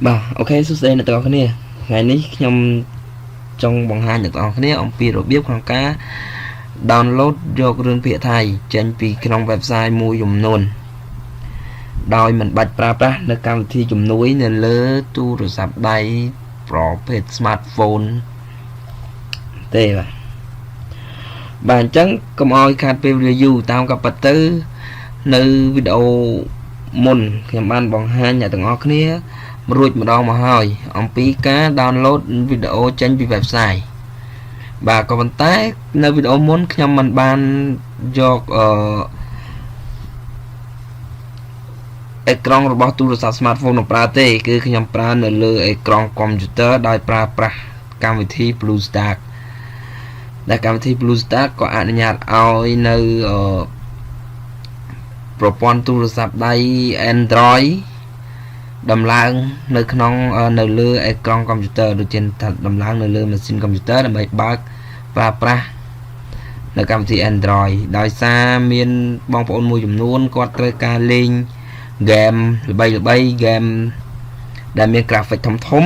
Bà, ok, số đây là tụi này ngày ní nhom trong bằng hai được tụi này ông pi rồi biết khoảng cá download vô rương phía thầy trên vì trong website mua dùng nôn đòi mình bạch ra nơi cam thi dùng núi nên lỡ tu rồi sạp đây pro smartphone tê bà bạn chẳng công oi khát về review tao gặp bật tư nơi video môn nhằm ban bằng hai nhà tụi này rồi một đo mà hỏi ông pi cá download video trên website bà có vấn tái nơi video muốn nhằm mình ban do ekranរបស់ទូរស័ព្ទ smartphone របស់ប្រើទេគឺខ្ញុំប្រើនៅលើ ekran computer ដោយប្រើប្រាស់កម្មវិធី BlueStack ដែលកម្មវិធី BlueStack ក៏អនុញ្ញាតឲ្យនៅប្រព័ន្ធទូរស័ព្ទដៃ Android ដំឡើងនៅក្នុងនៅលើ ekran computer ដូចជាដំឡើងនៅលើ machine computer ដើម្បីបើកប្រើប្រាស់នៅកម្មវិធី Android ដោយសារមានបងប្អូនមួយចំនួនគាត់ត្រូវការលេងgame ល្បីៗ game ដែលមាន graphic ធំ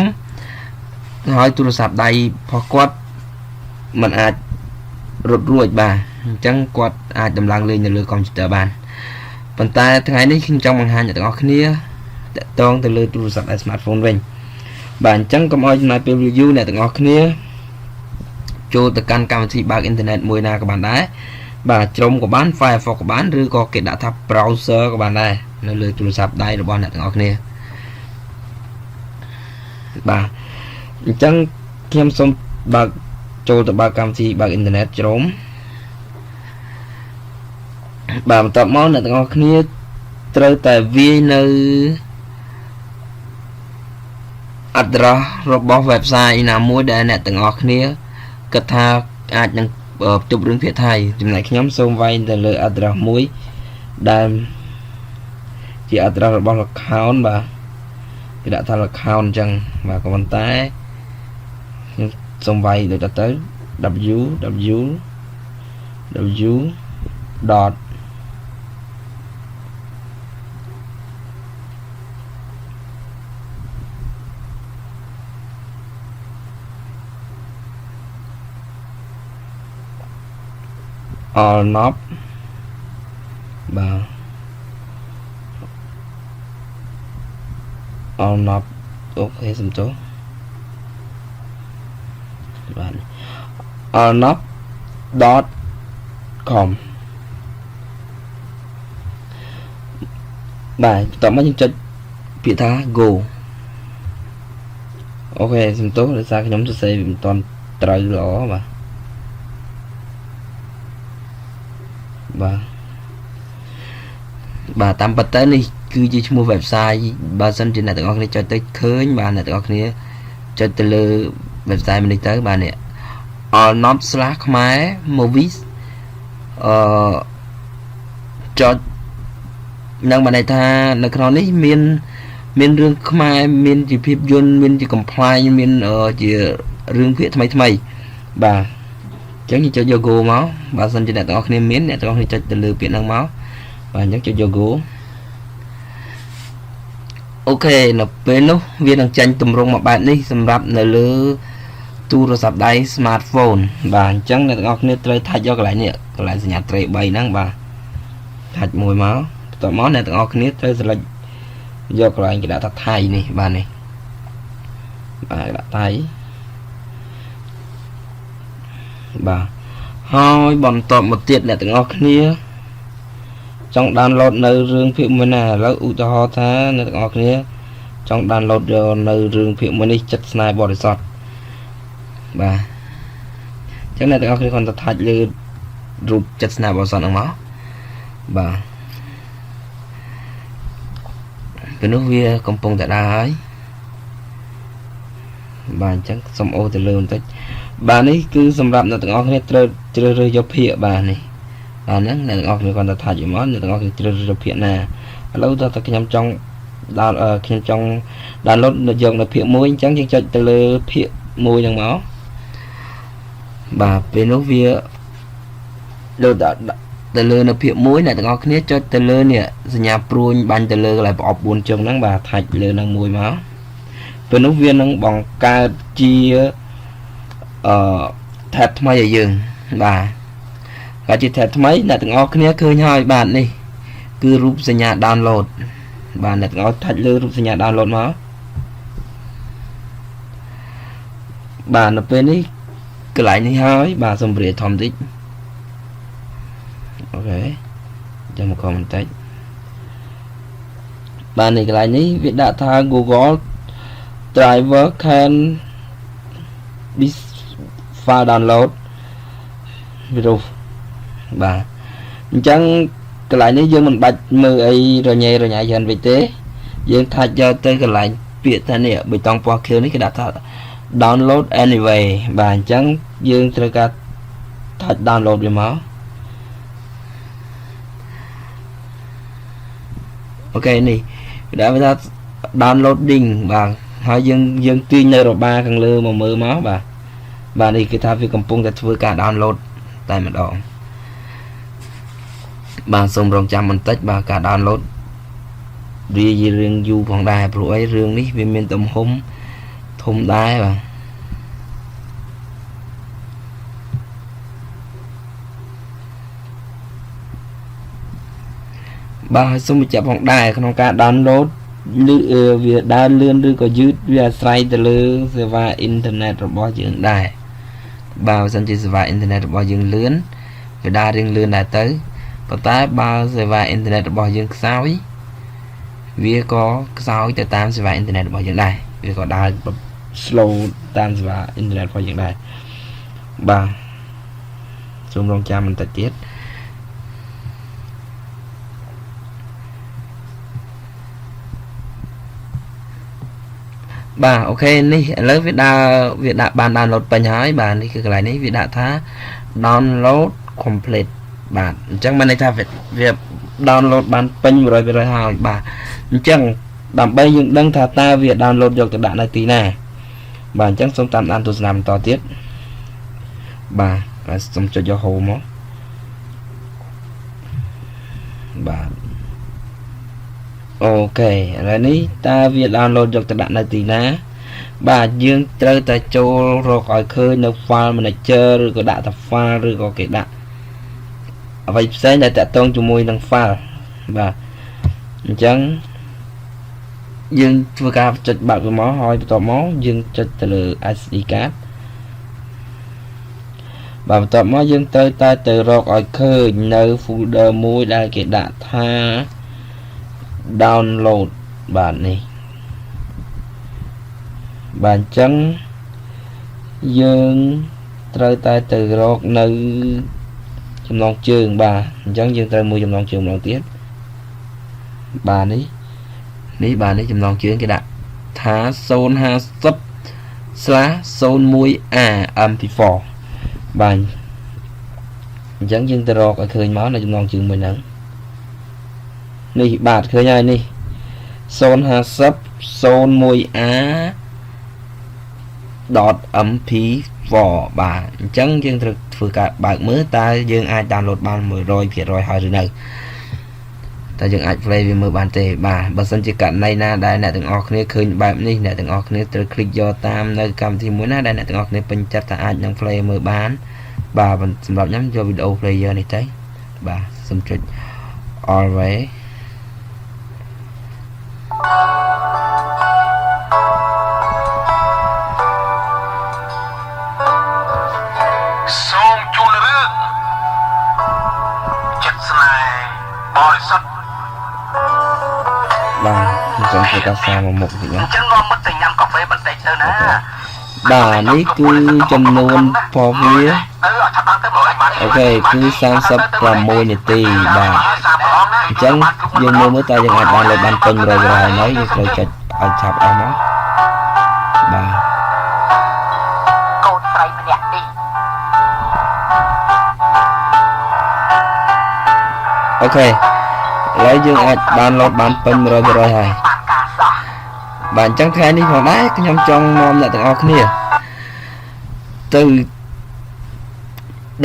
ហើយទូរស័ព្ទដៃរបស់គាត់មិនអាចរត់រួចបាទអញ្ចឹងគាត់អាចដំឡើងលេងនៅលើ computer បានប៉ុន្តែថ្ងៃនេះខ្ញុំចង់បង្ហាញអ្នកទាំងអស់គ្នាតាក់ទងទៅលើទូរស័ព្ទ smartphone វិញបាទអញ្ចឹងកុំឲ្យចំណាយពេល review អ្នកទាំងអស់គ្នាចូលទៅកាន់កម្មវិធីបើកអ៊ីនធឺណិតមួយណាក៏បានដែរបាទជ្រុំក៏បាន Firefox ក៏បានឬក៏គេដាក់ថា browser ក៏បានដែរនៅលើទូរស័ព្ទដៃរបស់អ្នកទាំងអស់គ្នាបាទអញ្ចឹងខ្ញុំសូមបើកចូលទៅបើកកម្មវិធីបើកអ៊ីនធឺណិតជ្រុំបាទបន្ទាប់មកអ្នកទាំងអស់គ្នាត្រូវតែវាយនៅ address របស់ website ណាមួយដែលអ្នកទាំងអស់គ្នាគិតថាអាចនឹងផ្ទុករឿងភាគថៃចំណែកខ្ញុំសូមវាយទៅលើ address មួយដែលជា address របស់ account បាទគេដាក់ថា account អញ្ចឹងបាទក៏ប៉ុន្តែខ្ញុំសូមវាយដូចទៅ www. Allnob បាទ Allnob អូខេសំទោសបាទ allnob.com បាទបន្តមកខ្ញុំចុចពាក្យថា go អូខេសំទោសដោយសារខ្ញុំសរសេរវាមិនទាន់ត្រូវល្អបាទតាមពិតទៅនេះគឺជាឈ្មោះ website បើសិនជាអ្នកទាំងអស់គ្នាចុចទៅឃើញបាទអ្នកទាំងអស់គ្នាចុចទៅលើ website នេះទៅបាទនេះ allnob/khmer movies ចុចនឹងបានន័យថានៅក្នុងនេះមានរឿងខ្មែរមានជាភាពយន្តមានជាកំ pl ាយមានជារឿងភាគថ្មីបាទអញ្ចឹងចុចយក go មកបើសិនជាអ្នកទាំងអស់គ្នាមានអ្នកទាំងអស់គ្នាចុចទៅលើពាក្យហ្នឹងមកបាទអញ្ចឹងចុចយក go អូខេនៅពេលនោះវានឹងចាញ់ទម្រង់មួយបែបនេះសម្រាប់នៅលើទូរស័ព្ទដៃ smartphone បាទអញ្ចឹងអ្នកទាំងអស់គ្នាត្រូវថាច់យកកន្លែងនេះកន្លែងសញ្ញាត្រី3ហ្នឹងបាទថាច់មួយមកបន្ទាប់មកអ្នកទាំងអស់គ្នាត្រូវ select យកកន្លែងគេដាក់ថាថៃនេះបាទនេះបាទដាក់ថៃបាទហើយបន្តមកទៀតអ្នកទាំងអស់គ្នាចង់ download នៅរឿងភាគមួយណាឥឡូវឧទាហរណ៍ថាអ្នកទាំងអស់គ្នាចង់ download យកនៅរឿងភាគមួយនេះចិត្តស្នេហ៍បរិសុទ្ធបាទអញ្ចឹងអ្នកទាំងអស់គ្នាគាត់ទៅថាច់លើរូបចិត្តស្នេហ៍បរិសុទ្ធហ្នឹងមកបាទពេលនោះវាកំពុងតែដើរហើយបាទអញ្ចឹងសូមអូទៅលើបន្តិចបាទនេះគឺសម្រាប់អ្នកទាំងអស់គ្នាត្រូវជ្រើសរើសយកភាគបាទនេះបាទហ្នឹងអ្នកទាំងអស់គ្នាគាត់ទៅថាច់យកមកអ្នកទាំងអស់គ្នាជ្រើសរើសភាគណាឥឡូវតើខ្ញុំចង់download យកនៅភាគមួយអញ្ចឹងយើងចុចទៅលើភាគមួយហ្នឹងមកបាទពេលនោះវាលើទៅលើនៅភាគមួយអ្នកទាំងអស់គ្នាចុចទៅលើនេះសញ្ញាព្រួញបាញ់ទៅលើកន្លែងប្រអប់4ជើងហ្នឹងបាទថាច់លើនឹងមួយមក ពេលនោះវានឹងបង្កើតជាtab ថ្មីឲ្យយើងបាទកើតជា tab ថ្មីអ្នកទាំងអស់គ្នាឃើញហើយបាទនេះគឺរូបសញ្ញា download បាទអ្នកទាំងអស់ថាច់លើរូបសញ្ញា download មកបាទនៅពេលនេះកន្លែងនេះហើយបាទសូមព្រាធំតិចអូខេចាំមកខមបន្តិចបាទនេះកន្លែងនេះវាដាក់ថា Google driver can be file download video បាទអញ្ចឹងកន្លែងនេះយើងមិនបាច់មើលអីរញ៉េរញ៉ៃច្រើនពេកទេយើងថាច់យកទៅកន្លែងពាក្យថានេះប៊ីតុងពណ៌ខៀវនេះគេដាក់ថា download anyway បាទអញ្ចឹងយើងត្រូវការថាច់ download វាមកអូខេនេះគេដាក់ថា downloading បាទហើយយើងទាញនៅរបាខាងលើមកមើលមកបាទនេះគេថាវាកំពុងតែធ្វើការ download តែម្ដងបាទសូមរងចាំបន្តិចបាទការ download វាជារឿងយូរផងដែរព្រោះអីរឿងនេះវាមានទំហំធំដែរបាទសូមបញ្ជាក់ផងដែរក្នុងការ download ឬវាដើរលឿនឬក៏យឺតវាអាស្រ័យទៅលើសេវាអ៊ីនធឺណិតរបស់យើងដែរបើមិនជាសេវាអ៊ីនធឺណិតរបស់យើងលឿនវាដើររៀងលឿនដែរទៅប៉ុន្តែបើសេវាអ៊ីនធឺណិតរបស់យើងខ្សោយវាក៏ខ្សោយទៅតាមសេវាអ៊ីនធឺណិតរបស់យើងដែរវាក៏ដើរ slow តាមសេវាអ៊ីនធឺណិតរបស់យើងដែរបាទសូមរងចាំបន្តិចទៀតបាទអូខេនេះឥឡូវវាដាក់បាន download ពេញហើយបាទនេះគឺកន្លែងនេះវាដាក់ថា download complete បាទអញ្ចឹងមានន័យថាវា download បានពេញ 100% ហើយបាទអញ្ចឹងដើម្បីយើងដឹងថាតើវា download យកទៅដាក់នៅទីណាបាទអញ្ចឹងសូមតាមដានទស្សនាបន្តទៀតបាទសូមចុចយក home មកបាទអូខេឥឡូវនេះតើវា download យកទៅដាក់នៅទីណាបាទយើងត្រូវតែចូលរកឲ្យឃើញនៅ file manager ឬក៏ដាក់តែ file ឬក៏គេដាក់អ្វីផ្សេងដែលតាក់ទងជាមួយនឹង file បាទអញ្ចឹងយើងធ្វើការចុចបើកវាមកហើយបន្ទាប់មកយើងចុចទៅលើ SD card បាទបន្ទាប់មកយើងត្រូវតែទៅរកឲ្យឃើញនៅ folder មួយដែលគេដាក់ថា download បាទនេះបាទអញ្ចឹងយើងត្រូវតែទៅរកនៅចំណងជើងបាទអញ្ចឹងយើងត្រូវមួយចំណងជើងម្ដងទៀតបាទនេះបាទនេះចំណងជើងគេដាក់ថា 050/01A MP4 បាទអញ្ចឹងយើងទៅរកឲ្យឃើញមកនៅចំណងជើងមួយហ្នឹងនេះបាទឃើញហើយនេះ 050/01A.mp4 បាទអញ្ចឹងយើងត្រូវធ្វើការបើកមើលតើយើងអាច download បាន 100% ហើយឬនៅតើយើងអាច play វាមើលបានទេបាទបើសិនជាករណីណាដែលអ្នកទាំងអស់គ្នាឃើញបែបនេះអ្នកទាំងអស់គ្នាត្រូវ click យកតាមនៅកម្មវិធីមួយណាដែលអ្នកទាំងអស់គ្នាពេញចិត្តថាអាចនឹង play មើលបានបាទសម្រាប់ខ្ញុំយក video player នេះទៅបាទសូមចុច always សូមជូនរឿងចិត្តស្នេហ៍បរិសុទ្ធបាទខ្ញុំសូមធ្វើការសារមកមុខតិចណាអញ្ចឹងនាំមិត្តទៅញ៉ាំកាហ្វេបន្តិចទៅណាបាទនេះគឺចំនួនផងវាអូខេគឺ36នាទីបាទអញ្ចឹងយើងមើលតើយើងអាចបានលើបានពេញ 100% ហើយយើងត្រូវចុចឲ្យឆាប់អស់មកបាទកូនស្រីម្នាក់នេះអូខេឥឡូវយើងអាច download បានពេញ 100% ហើយបាទអញ្ចឹងថ្ងៃនេះផងដែរខ្ញុំចង់នាំអ្នកទាំងអស់គ្នាទៅ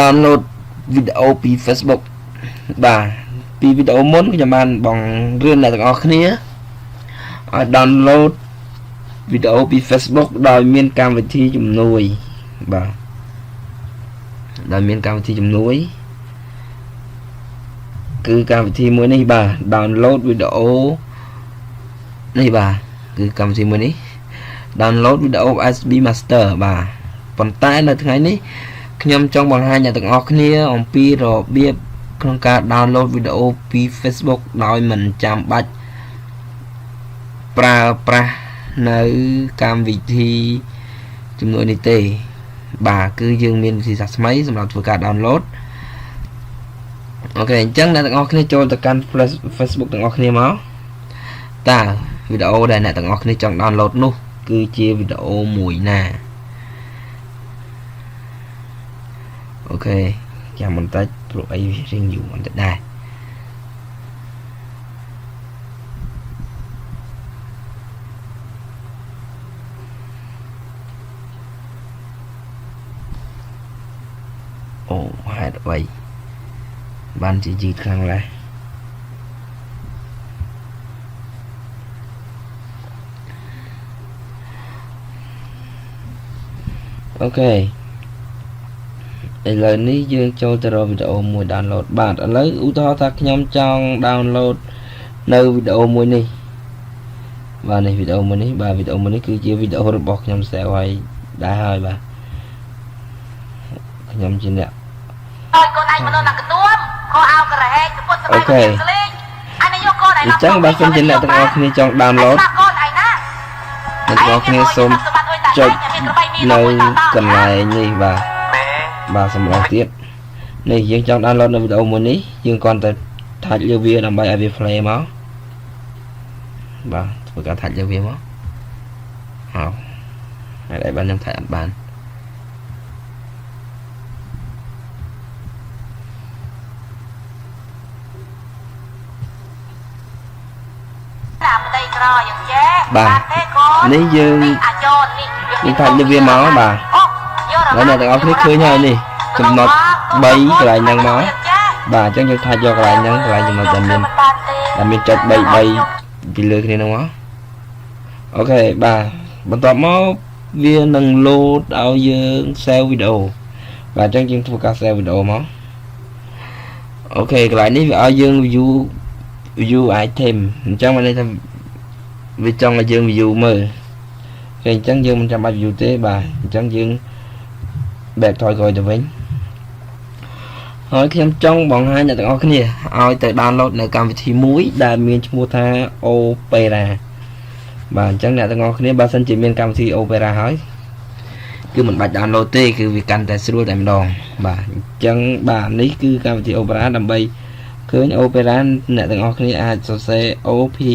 download វីដេអូពី Facebook បាទពីវីដេអូមុនខ្ញុំបានបង្រៀនអ្នកទាំងអស់គ្នាឲ្យ download video ពី Facebook ដោយមានកម្មវិធីជំនួយបាទដោយមានកម្មវិធីជំនួយគឺកម្មវិធីមួយនេះបាទ download video នេះបាទគឺកម្មវិធីមួយនេះ download video USB master បាទប៉ុន្តែនៅថ្ងៃនេះខ្ញុំចង់បង្ហាញអ្នកទាំងអស់គ្នាអំពីរបៀបក្នុងការ download video ពី Facebook ដោយមិនចាំបាច់ប្រើប្រាស់នៅកម្មវិធីជំនួយនេះទេបាទគឺយើងមានវិធីសាស្ត្រថ្មីសម្រាប់ធ្វើការ download អូខេអញ្ចឹងអ្នកទាំងអស់គ្នាចូលទៅកាន់ Facebook ទាំងអស់គ្នាមកតើវីដេអូដែលអ្នកទាំងអស់គ្នាចង់ download នោះគឺជាវីដេអូមួយណាអូខេចាំបន្តិចព្រោះអីរៀងយូរបន្តិចដែរអូហេតុអ្វីបានជាយឺតខ្លាំងដែរអូខេឥឡូវនេះយើងចូលទៅរកវីដេអូមួយ download បាទឥឡូវឧទាហរណ៍ថាខ្ញុំចង់ download នៅវីដេអូមួយនេះបាទនេះវីដេអូមួយនេះបាទវីដេអូមួយនេះគឺជាវីដេអូរបស់ខ្ញុំ save ឲ្យដែរហើយបាទខ្ញុំជាអ្នកអូខេអញ្ចឹងបើសិនជាអ្នកទាំងអស់គ្នាចង់ download អ្នកទាំងអស់គ្នាសូមចុចនៅកន្លែងនេះបាទសម្រាប់ទៀតនេះយើងចង់ download នៅវីដេអូមួយនេះយើងគ្រាន់តែ touch លើវាដើម្បីឲ្យវា play មកបាទធ្វើការ touch លើវាមកហើយហើយបានខ្ញុំ touch អត់បានបាទនេះយើងtouch លើវាមកបាទហើយអ្នកទាំងអស់គ្នាឃើញហើយនេះចំណុច3កន្លែងហ្នឹងមកបាទអញ្ចឹងយើងtouchយកកន្លែងហ្នឹងកន្លែងចំណុចដែលមានចុច3ពីលើគ្នាហ្នឹងមកអូខេបាទបន្ទាប់មកវានឹង load ឲ្យយើង save video បាទអញ្ចឹងយើងធ្វើការ save video មកអូខេកន្លែងនេះវាឲ្យយើង view item អញ្ចឹងមានន័យថាវាចង់ឲ្យយើង view មើលអញ្ចឹងយើងមិនចាំបាច់ view ទេបាទអញ្ចឹងយើង back ថយក្រោយទៅវិញហើយខ្ញុំចង់បង្ហាញអ្នកទាំងអស់គ្នាឲ្យទៅ download នៅកម្មវិធីមួយដែលមានឈ្មោះថា Opera បាទអញ្ចឹងអ្នកទាំងអស់គ្នាបើសិនជាមានកម្មវិធី Opera ហើយគឺមិនបាច់ download ទេគឺវាកាន់តែស្រួលតែម្ដងបាទអញ្ចឹងបាទនេះគឺកម្មវិធី Opera ដើម្បីឃើញ Opera អ្នកទាំងអស់គ្នាអាចសរសេរ OPERA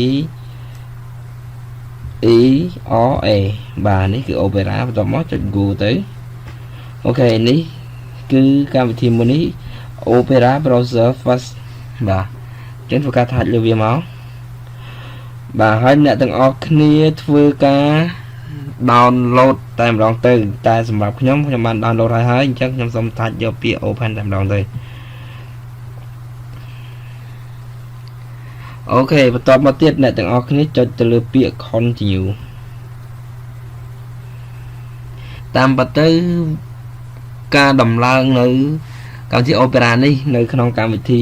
បាទនេះគឺ Opera បន្ទាប់មកចុច Go ទៅអូខេនេះគឺកម្មវិធីមួយនេះ Opera Browser First បាទអញ្ចឹងធ្វើការ touch លើវាមកបាទហើយអ្នកទាំងអស់គ្នាធ្វើការ download តែម្ដងទៅតែសម្រាប់ខ្ញុំបាន download ហើយអញ្ចឹងខ្ញុំសូម touch យកពាក្យ open តែម្ដងទៅអូខេបន្ទាប់មកទៀតអ្នកទាំងអស់គ្នាចុចទៅលើពាក្យ continue តាមពិតទៅការដំឡើងនៅកម្មវិធី Opera នេះនៅក្នុងកម្មវិធី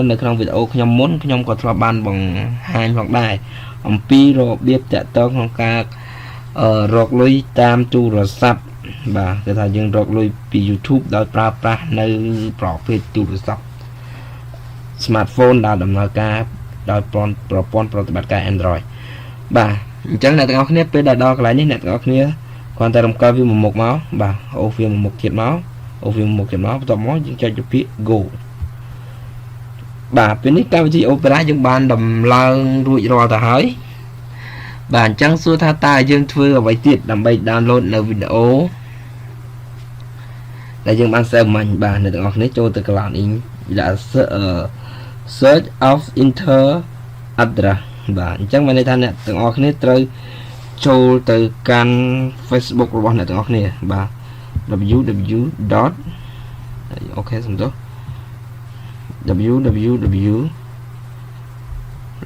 នៅក្នុងវីដេអូខ្ញុំមុនខ្ញុំក៏ធ្លាប់បានបង្ហាញផងដែរអំពីរបៀបតាក់ទងក្នុងការរកលុយតាមទូរស័ព្ទបាទគឺថាយើងរកលុយពី YouTube ដោយប្រើប្រាស់នៅប្រភេទទូរស័ព្ទ smartphone ដែលដំណើរការដោយប្រព័ន្ធប្រតិបត្តិការ Android បាទអញ្ចឹងអ្នកទាំងអស់គ្នាពេលដល់កន្លែងនេះអ្នកទាំងអស់គ្នាគ្រាន់តែរំកិលវាមួយមុខមកបាទអូសវាមួយមុខទៀតមកបន្ទាប់មកយើងចុចទៅពាក្យ Go បាទពេលនេះកម្មវិធី Opera យើងបានដំឡើងរួចរាល់ទៅហើយបាទអញ្ចឹងសួរថាតើយើងធ្វើអ្វីទៀតដើម្បី download នៅវីដេអូដែលយើងបាន save មិញបាទអ្នកទាំងអស់គ្នាចូលទៅ cloud in ដាក់ search of enter address បាទអញ្ចឹងមានន័យថាអ្នកទាំងអស់គ្នាត្រូវចូលទៅកាន់ Facebook របស់អ្នកទាំងអស់គ្នាបាទ www. អូខេសំទោស www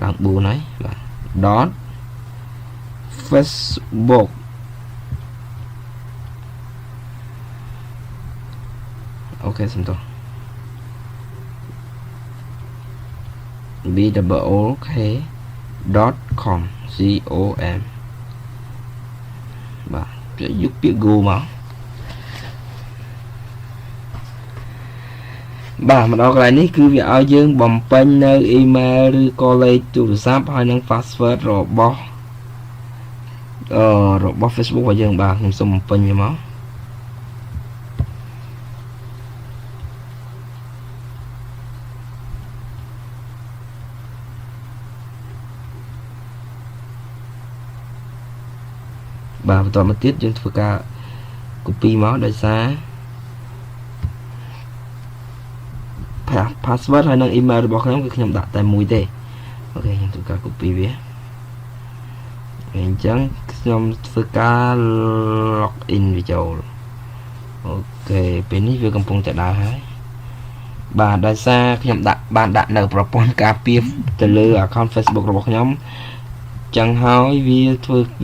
ឡើង4ហើយបាទ Facebook អូខេសំទោស bok.com com បាទយកពាក្យ Go មកបាទមកដល់កន្លែងនេះគឺវាឲ្យយើងបំពេញនៅ email ឬក៏លេខទូរស័ព្ទហើយនឹង password របស់Facebook របស់យើងបាទខ្ញុំសូមបំពេញវាមកបាទបន្តមកទៀតយើងធ្វើការ copy មកដោយសារ password ហើយនឹង email របស់ខ្ញុំគឺខ្ញុំដាក់តែមួយទេអូខេខ្ញុំធ្វើការ copy វាអញ្ចឹងខ្ញុំធ្វើការ login វាចូលអូខេពេលនេះវាកំពុងតែដើរហើយបាទដោយសារខ្ញុំបានដាក់នៅប្រព័ន្ធការពារទៅលើ account Facebook របស់ខ្ញុំចឹងហើយ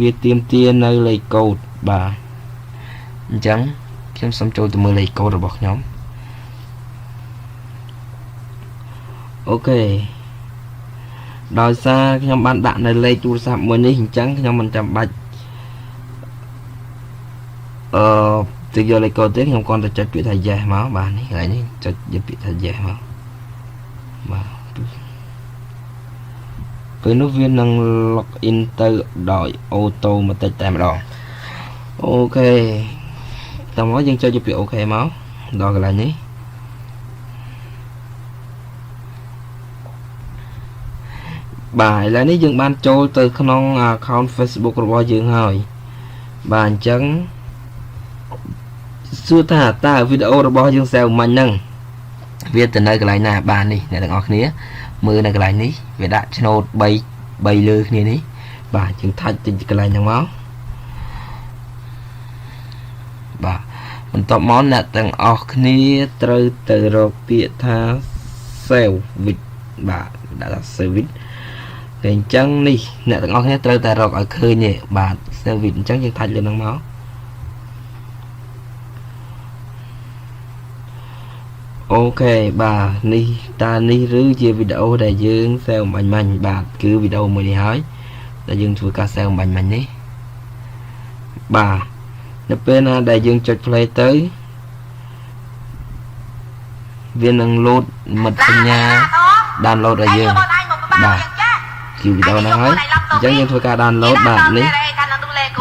វាទាមទារនៅលេខកូដបាទអញ្ចឹងខ្ញុំសូមចូលទៅមើលលេខកូដរបស់ខ្ញុំអូខេដោយសារខ្ញុំបានដាក់នៅលេខទូរស័ព្ទមួយនេះអញ្ចឹងខ្ញុំមិនចាំបាច់ទៅយកលេខកូដទេខ្ញុំគ្រាន់តែចុចពាក្យថា yes មកបាទនេះកន្លែងនេះចុចយកពាក្យថា yes មកបាទពេលនោះវានឹង login ទៅដោយ automatic តែម្ដងអូខេតោះមកយើងចុចយកពាក្យ OK មកដល់កន្លែងនេះបាទឥឡូវនេះយើងបានចូលទៅក្នុង account Facebook របស់យើងហើយបាទអញ្ចឹងសួរថាតើវីដេអូរបស់យើងសែវមិញហ្នឹងវាទៅនៅកន្លែងណាបាទនេះអ្នកទាំងអស់គ្នាមើលនៅកន្លែងនេះវាដាក់ឆ្នោត3លើគ្នានេះបាទយើងថាច់ទៅកន្លែងហ្នឹងមកបាទបន្ទាប់មកអ្នកទាំងអស់គ្នាត្រូវទៅរកពាក្យថា save with បាទដាក់ថា save with តែអញ្ចឹងនេះអ្នកទាំងអស់គ្នាត្រូវតែរកឲ្យឃើញនេះបាទ save with អញ្ចឹងយើងថាច់លើហ្នឹងមកអូខេបាទនេះតើនេះឬជាវីដេអូដែលយើង save បាញ់បាទគឺវីដេអូមួយនេះហើយដែលយើងធ្វើការ save បាញ់នេះបាទនៅពេលណាដែលយើងចុច play ទៅវានឹង load មិត្តសញ្ញា download ឲ្យយើងបាទគឺវីដេអូហ្នឹងហើយអញ្ចឹងយើងធ្វើការ download បាទនេះ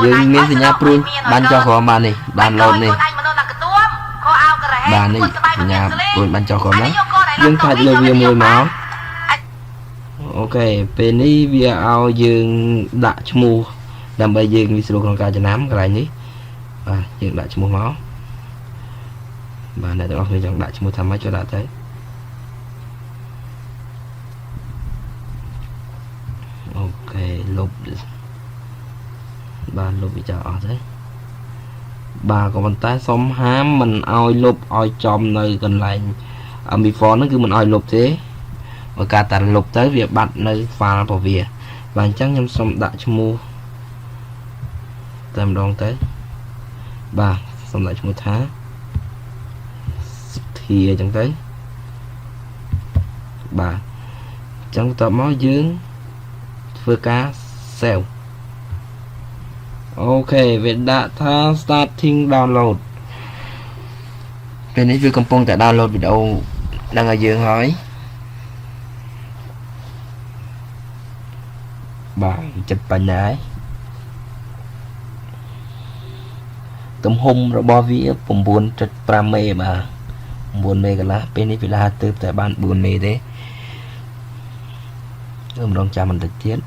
យើងមានសញ្ញាព្រួយបាញ់ចុះក្រោមបាទនេះ download នេះបាទនេះសញ្ញាព្រួយបាញ់ចុះក្រោមហ្នឹងយើងថាច់លើវាមួយមកអូខេពេលនេះវាឲ្យយើងដាក់ឈ្មោះដើម្បីយើងងាយស្រួលក្នុងការចំណាំកន្លែងនេះបាទយើងដាក់ឈ្មោះមកបាទអ្នកទាំងអស់គ្នាចង់ដាក់ឈ្មោះថាម៉េចចូលដាក់ទៅអូខេលុបបាទលុបវាចោលអស់ទៅបាទក៏ប៉ុន្តែសុំហាមមិនឲ្យលុបឲ្យចំនៅកន្លែង MP4 ហ្នឹងគឺមិនឲ្យលុបទេបើការតែលុបទៅវាបាត់នៅ file របស់វាបាទអញ្ចឹងខ្ញុំសុំដាក់ឈ្មោះតែម្ដងទៅបាទសុំដាក់ឈ្មោះថាសុធាអញ្ចឹងទៅបាទអញ្ចឹងបន្ទាប់មកយើងធ្វើការ save អូខេវាដាក់ថា starting download ពេលនេះវាកំពុងតែ download វីដេអូហ្នឹងឲ្យយើងហើយបាទចិត្តបាញ់ដែរទំហំរបស់វា 9.5 មេបាទ 9 មេកន្លះពេលនេះវាឡាទើបតែបាន 4 មេទេម្ដងចាំបន្តិចទៀត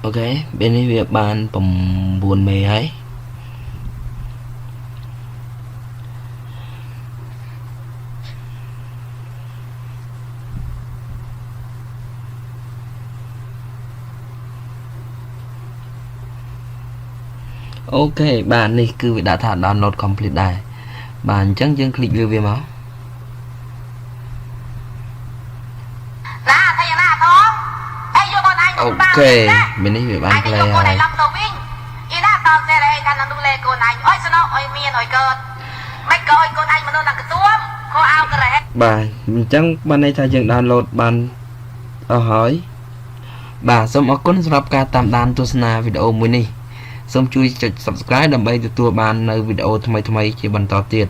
ok bên này việc bàn bầm buồn mề ấy ok bạn này cứ đã thả download complete đây bạn chẳng chẳng click view về máu ok mình đi về bán play rồi bà mình chẳng bạn này thay dựng download bạn ở hỏi bà xong ở cuốn sắp ca tạm đàn tu sna video mới này xong chui subscribe ដើម្បី ទទួលបាននៅ video ថ្មីៗជាបន្តទៀត